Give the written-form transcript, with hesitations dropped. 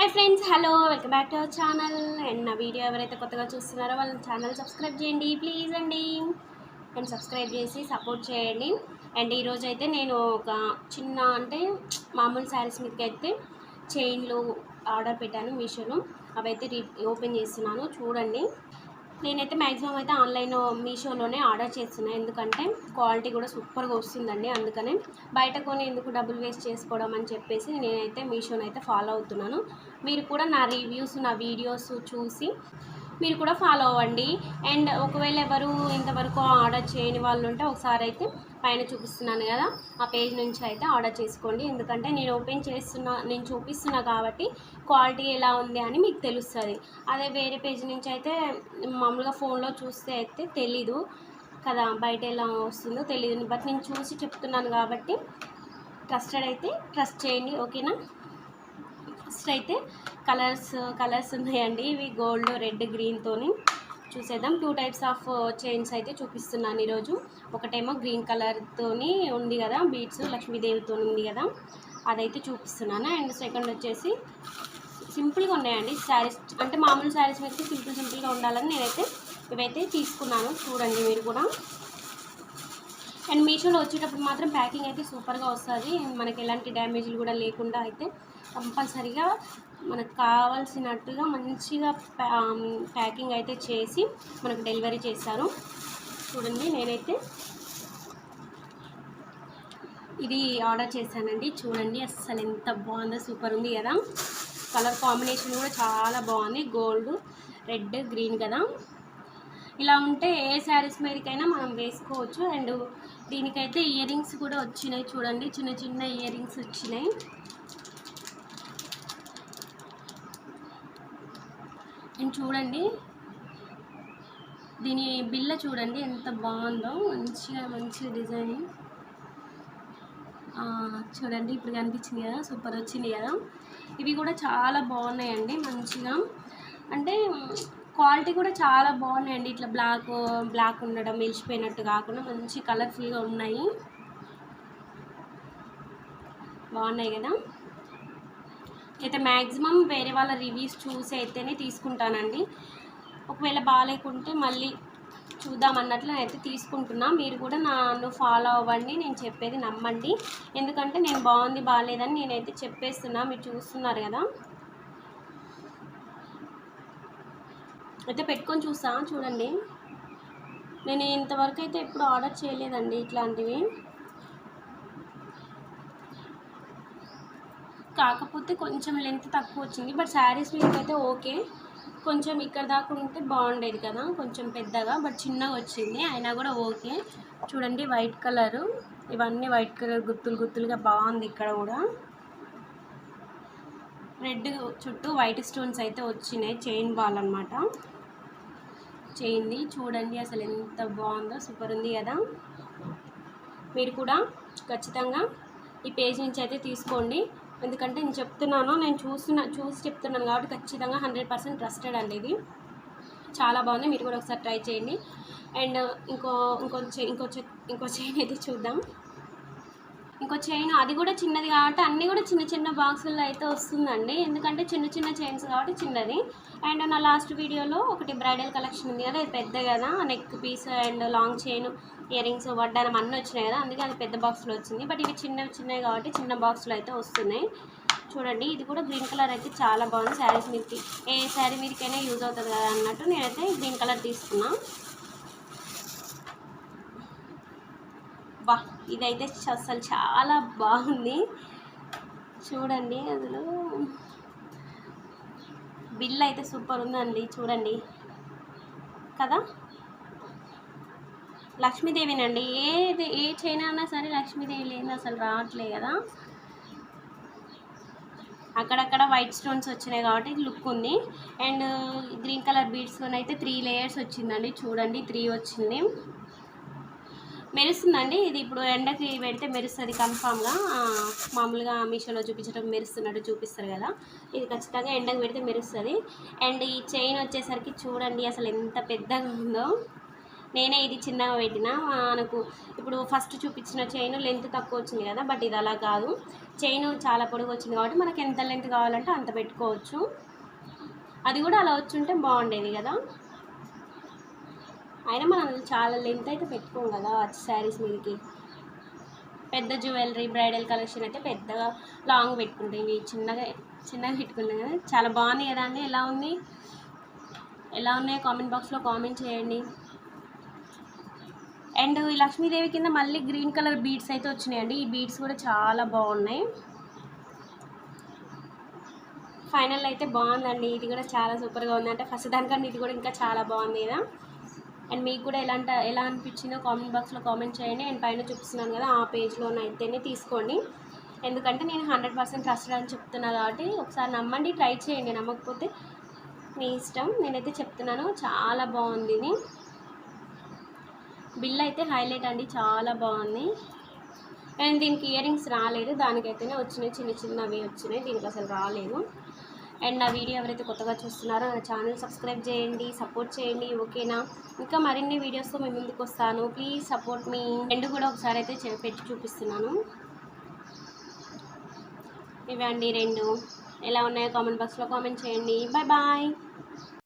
Hi friends, hello, welcome back to our channel. And నా video ఎవరైతే కొత్తగా చూస్తున్నారో వాళ్ళ ఛానల్ సబ్స్క్రైబ్ చేయండి ప్లీజ్ అండి. అండ్ సబ్స్క్రైబ్ చేసి సపోర్ట్ చేయండి. అండ్ ఈరోజు అయితే నేను ఒక చిన్న అంటే మామూలు శారీస్ మీదకి అయితే చైన్లు ఆర్డర్ పెట్టాను మీషోలో. అవైతే ఓపెన్ చేస్తున్నాను, చూడండి. నేనైతే మ్యాక్సిమం అయితే ఆన్లైన్ మీషోలోనే ఆర్డర్ చేస్తున్నాను, ఎందుకంటే క్వాలిటీ కూడా సూపర్గా వస్తుందండి. అందుకనే బయట కొని ఎందుకు డబ్బులు వేస్ట్ చేసుకోవడం అని చెప్పేసి నేనైతే మీషోని అయితే ఫాలో అవుతున్నాను. మీరు కూడా నా రివ్యూస్, నా వీడియోస్ చూసి మీరు కూడా ఫాలో అవ్వండి. అండ్ ఒకవేళ ఎవరు ఇంతవరకు ఆర్డర్ చేయని వాళ్ళు ఉంటే ఒకసారి అయితే పైన చూపిస్తున్నాను కదా, ఆ పేజ్ నుంచి అయితే ఆర్డర్ చేసుకోండి. ఎందుకంటే నేను చూపిస్తున్నా కాబట్టి క్వాలిటీ ఎలా ఉంది అని మీకు తెలుస్తుంది. అదే వేరే పేజ్ నుంచి అయితే మామూలుగా ఫోన్లో చూస్తే అయితే తెలీదు కదా, బయట ఎలా వస్తుందో తెలీదు. బట్ నేను చూసి చెప్తున్నాను కాబట్టి ట్రస్ట్ చేయండి, ఓకేనా. ఫస్ట్ అయితే కలర్స్ ఉన్నాయండి. ఇవి గోల్డ్, రెడ్, గ్రీన్తోని చూసేద్దాం. 2 టైప్స్ ఆఫ్ చైన్స్ అయితే చూపిస్తున్నాను ఈరోజు. ఒకటేమో గ్రీన్ కలర్తోని ఉంది కదా, బీడ్స్ లక్ష్మీదేవితో ఉంది కదా, అదైతే చూపిస్తున్నాను. అండ్ సెకండ్ వచ్చేసి సింపుల్గా ఉన్నాయండి శారీస్, అంటే మామూలు శారీస్ మీద సింపుల్గా ఉండాలని నేనైతే ఇవైతే తీసుకున్నాను, చూడండి మీరు కూడా. అండ్ మీషోలో వచ్చేటప్పుడు మాత్రం ప్యాకింగ్ అయితే సూపర్గా వస్తుంది. మనకి ఎలాంటి డ్యామేజ్లు కూడా లేకుండా అయితే కంపల్సరీగా మనకు కావాల్సినట్టుగా మంచిగా ప్యాకింగ్ అయితే చేసి మనకు డెలివరీ చేస్తారు. చూడండి, నేనైతే ఇది ఆర్డర్ చేశానండి. చూడండి అస్సలు ఎంత బాగుందో, సూపర్ ఉంది కదా. కలర్ కాంబినేషన్ కూడా చాలా బాగుంది, గోల్డ్, రెడ్, గ్రీన్ కదా. ఇలా ఉంటే ఏ శారీస్ మీదకైనా మనం వేసుకోవచ్చు. అండ్ దీనికైతే ఇయర్ రింగ్స్ కూడా వచ్చినాయి, చూడండి, చిన్న చిన్న ఇయర్ రింగ్స్ వచ్చినాయి. అండ్ చూడండి దీని బిల్ల చూడండి ఎంత బాగుందో, మంచిగా డిజైన్ చూడండి. ఇప్పుడు కనిపించింది కదా, సూపర్ వచ్చింది కదా. ఇవి కూడా చాలా బాగున్నాయండి, మంచిగా అంటే క్వాలిటీ కూడా చాలా బాగున్నాయండి. ఇట్లా బ్లాక్ ఉండడం, మెలిసిపోయినట్టు కాకుండా మంచి కలర్ఫుల్గా ఉన్నాయి, బాగున్నాయి కదా. అయితే మ్యాక్సిమం వేరే వాళ్ళ రివ్యూస్ చూసి అయితేనే తీసుకుంటానండి. ఒకవేళ బాగాలేకుంటే మళ్ళీ చూద్దామన్నట్లు నేనైతే తీసుకుంటున్నా. మీరు కూడా నన్ను ఫాలో అవ్వండి, నేను చెప్పేది నమ్మండి. ఎందుకంటే నేను బాగుంది బాగాలేదని నేనైతే చెప్పేస్తున్నా, మీరు చూస్తున్నారు కదా. అయితే పెట్టుకొని చూడండి. నేను ఇంతవరకు అయితే ఎప్పుడు ఆర్డర్ చేయలేదండి ఇట్లాంటివి. కాకపోతే కొంచెం లెంత్ తక్కువ వచ్చింది, బట్ శారీస్ మీదకైతే ఓకే. కొంచెం ఇక్కడ దాకా ఉంటే బాగుండేది కదా, కొంచెం పెద్దగా, బట్ చిన్నగా వచ్చింది, అయినా కూడా ఓకే. చూడండి వైట్ కలరు, ఇవన్నీ వైట్ కలర్ గుత్తులుగా బాగుంది. ఇక్కడ కూడా రెడ్ చుట్టూ వైట్ స్టోన్స్ అయితే వచ్చినాయి, చైన్ బాల్ అనమాట. చైన్ది చూడండి అసలు ఎంత బాగుందో, సూపర్ ఉంది కదా. మీరు కూడా ఖచ్చితంగా ఈ పేజ్ నుంచి అయితే తీసుకోండి. ఎందుకంటే నేను చెప్తున్నాను, నేను చూసి చెప్తున్నాను కాబట్టి ఖచ్చితంగా 100% ట్రస్టెడ్ అండి. ఇది చాలా బాగుంది, మీరు కూడా ఒకసారి ట్రై చేయండి. అండ్ ఇంకో చైన్ అయితే చూద్దాం. ఇంకో చైన్ అది కూడా చిన్నది కాబట్టి అన్నీ కూడా చిన్న బాక్సుల్లో అయితే వస్తుందండి, ఎందుకంటే చిన్న చైన్స్ కాబట్టి చిన్నది. అండ్ నా లాస్ట్ వీడియోలో ఒకటి బ్రైడల్ కలెక్షన్ ఉంది కదా, అది పెద్ద కదా, neck piece and long chain, earrings, వడ్డానం అన్నీ వచ్చినాయి కదా, అందుకే అది పెద్ద బాక్స్లో వచ్చింది. బట్ ఇవి చిన్నవి కాబట్టి చిన్న బాక్స్లో అయితే వస్తున్నాయి. చూడండి ఇది కూడా గ్రీన్ కలర్ అయితే చాలా బాగుంది. శారీస్ మీదకి, ఏ శారీ మీదకైనా యూజ్ అవుతుంది కదా అన్నట్టు నేనైతే గ్రీన్ కలర్ తీసుకున్నా. ఇదైతే అసలు చాలా బాగుంది, చూడండి. అసలు బిల్ అయితే సూపర్ ఉందండి, చూడండి కదా. లక్ష్మీదేవినండి, ఏ చైన్ అన్నా సరే లక్ష్మీదేవి లేని అసలు రావట్లే కదా. అక్కడక్కడ వైట్ స్టోన్స్ వచ్చినాయి కాబట్టి లుక్ ఉంది. అండ్ గ్రీన్ కలర్ బీడ్స్తో అయితే 3 లేయర్స్ వచ్చిందండి, చూడండి 3 వచ్చింది. మెరుస్తుందండి ఇది, ఇప్పుడు ఎండకి పెడితే మెరుస్తుంది కన్ఫామ్గా. మామూలుగా మీషోలో చూపించడం మెరుస్తున్నట్టు చూపిస్తారు కదా, ఇది ఖచ్చితంగా ఎండకి పెడితే మెరుస్తుంది. అండ్ ఈ చైన్ వచ్చేసరికి చూడండి అసలు ఎంత పెద్దగా ఉందో, నేనే ఇది చిన్నగా పెట్టిన. మనకు ఇప్పుడు ఫస్ట్ చూపించిన చైన్ లెంత్ తక్కువ వచ్చింది కదా, బట్ ఇది అలా కాదు. చైన్ చాలా పొడుగు వచ్చింది కాబట్టి మనకి ఎంత లెంత్ కావాలంటే అంత పెట్టుకోవచ్చు. అది కూడా అలా వచ్చుంటే బాగుండేది కదా. అయినా మనం చాలా లెంత్ అయితే పెట్టుకోం కదా శారీస్ మీదకి. పెద్ద జ్యువెలరీ బ్రైడల్ కలెక్షన్ అయితే పెద్దగా లాంగ్ పెట్టుకుంటాం. ఇవి చిన్నగా పెట్టుకున్నాం కదా. చాలా బాగుంది కదా అండి. ఎలా ఉన్నాయో కామెంట్ బాక్స్లో కామెంట్ చేయండి. అండ్ ఈ లక్ష్మీదేవి కింద మళ్ళీ గ్రీన్ కలర్ బీడ్స్ అయితే వచ్చినాయండి. ఈ బీడ్స్ కూడా చాలా బాగున్నాయి. ఫైనల్ అయితే బాగుందండి. ఇది కూడా చాలా సూపర్గా ఉంది. అంటే ఫస్ట్ దానికన్నా ఇది కూడా ఇంకా చాలా బాగుంది కదా. అండ్ మీకు కూడా ఎలా అనిపించిందో కామెంట్ బాక్స్లో కామెంట్ చేయండి. అండ్ పైన చూపిస్తున్నాను కదా, ఆ పేజ్లోనైతేనే తీసుకోండి. ఎందుకంటే నేను 100% ట్రస్టెడ్ అని చెప్తున్నా కాబట్టి ఒకసారి నమ్మండి, ట్రై చేయండి. నమ్మకపోతే మీ ఇష్టం. నేనైతే చెప్తున్నాను, చాలా బాగుంది ఇది. బిల్ అయితే హైలైట్ అండి, చాలా బాగుంది. అండ్ దీనికి ఇయర్ రింగ్స్ రాలేదు, దానికైతేనే వచ్చినాయి, చిన్నవి వచ్చినాయి, దీనికి అసలు రాలేదు. అండ్ నా వీడియో ఎవరైతే కొత్తగా చూస్తున్నారో నా ఛానల్ సబ్స్క్రైబ్ చేయండి, సపోర్ట్ చేయండి, ఓకేనా. ఇంకా మరిన్ని వీడియోస్తో మేము ముందుకు వస్తాను. ప్లీజ్ సపోర్ట్ మీ. రెండు కూడా ఒకసారి అయితే పెట్టి చూపిస్తున్నాను. ఇవండి రెండు. ఎలా ఉన్నాయో కామెంట్ బాక్స్లో కామెంట్ చేయండి. Bye bye.